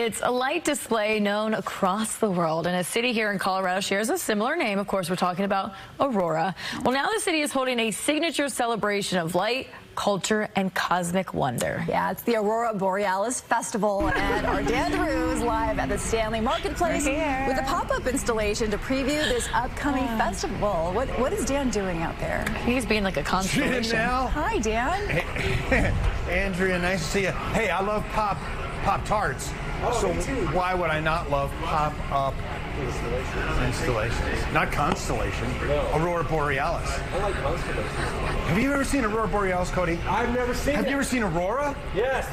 It's a light display known across the world, and a city here in Colorado shares a similar name. Of course, we're talking about Aurora. Well, now the city is holding a signature celebration of light, culture, and cosmic wonder. Yeah, it's the Aurora Borealis Festival, and our Dan Daru is live at the Stanley Marketplace with a pop-up installation to preview this upcoming festival. What is Dan doing out there? He's being like a constellation. Hi, Dan. Hey, Andrea, nice to see you. Hey, I love Pop-Tarts. So why would I not love pop-up installations? Not constellation. No. Aurora Borealis. I like constellations. Have you ever seen Aurora Borealis, Cody? I've never seen it. Have you ever seen Aurora? Yes.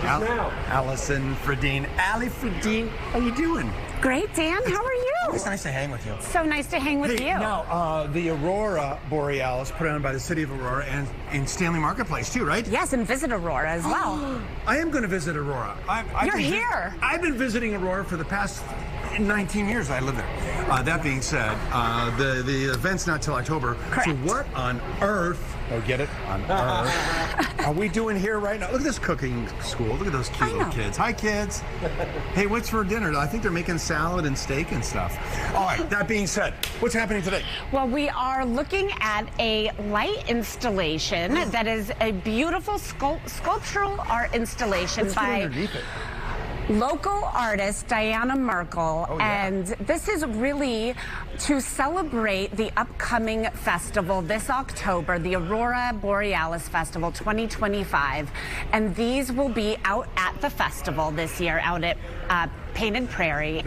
Just now. Allison, Fredeen. Fredeen, how you doing? Great, Dan. How are you? It's nice to hang with you. So nice to hang with you. Now, the Aurora Borealis put on by the city of Aurora and in Stanley Marketplace too, right? Yes, and visit Aurora as well. I am going to visit Aurora. You're here. I've been visiting Aurora for the past 19 years. I live there. That being said, the event's not till October. Correct. So what on earth? Oh, get it? On earth are we doing here right now? Look at this cooking school. Look at those cute little kids. Hi, kids. Hey, what's for dinner? I think they're making salad and steak and stuff. All right, that being said, what's happening today? Well, we are looking at a light installation that is a beautiful sculptural art installation by local artist Diana Merkel, and this is really to celebrate the upcoming festival this October, the Aurora Borealis Festival 2025, and these will be out at the festival this year, out at Painted Prairie.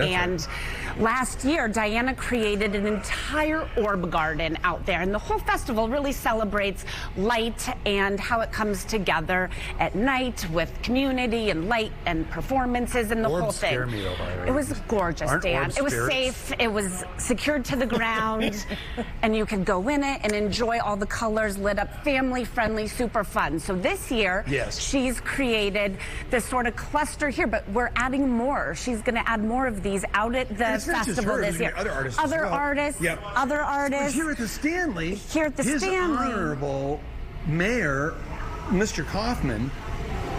Last year, Diana created an entire orb garden out there, and the whole festival really celebrates light and how it comes together at night with community and light and performances and the whole thing. Scare me, though, it was gorgeous, Dan. It was safe. It was secured to the ground, and you could go in it and enjoy all the colors lit up, family-friendly, super fun. So this year, she's created this sort of cluster here, but we're adding more. She's going to add more of these out at the festival this year. Other artists. Other artists. Here at the Stanley. His honorable mayor, Mr. Kaufman,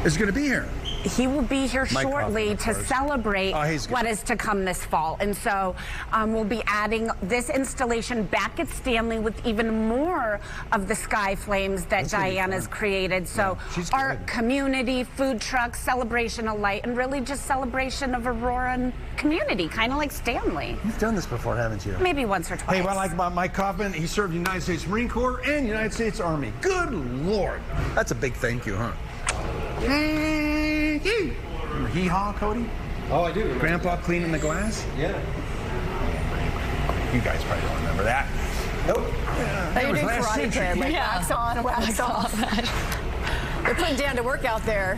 is going to be here. He will be here shortly to celebrate what is to come this fall. And so we'll be adding this installation back at Stanley with even more of the sky flames that Diana's created. So art, community, food trucks, celebration of light, and really just celebration of Aurora and community, kind of like Stanley. You've done this before, haven't you? Maybe once or twice. Hey, what I like about Mike Kaufman, he served the United States Marine Corps and United States Army. Good Lord. That's a big thank you, huh? Remember Hee-Haw, Cody? Oh, I do. Grandpa cleaning the glass? Yeah. You guys probably don't remember that. Nope. You're doing Karate Kid, like wax on, wax off. They're putting Dan to work out there.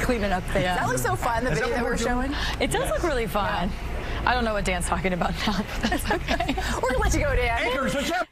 Cleaning up there. That looks so fun, the video that we're showing. It does look really fun. I don't know what Dan's talking about now, but that's okay. We're going to let you go, Dan. Anchors, what's up?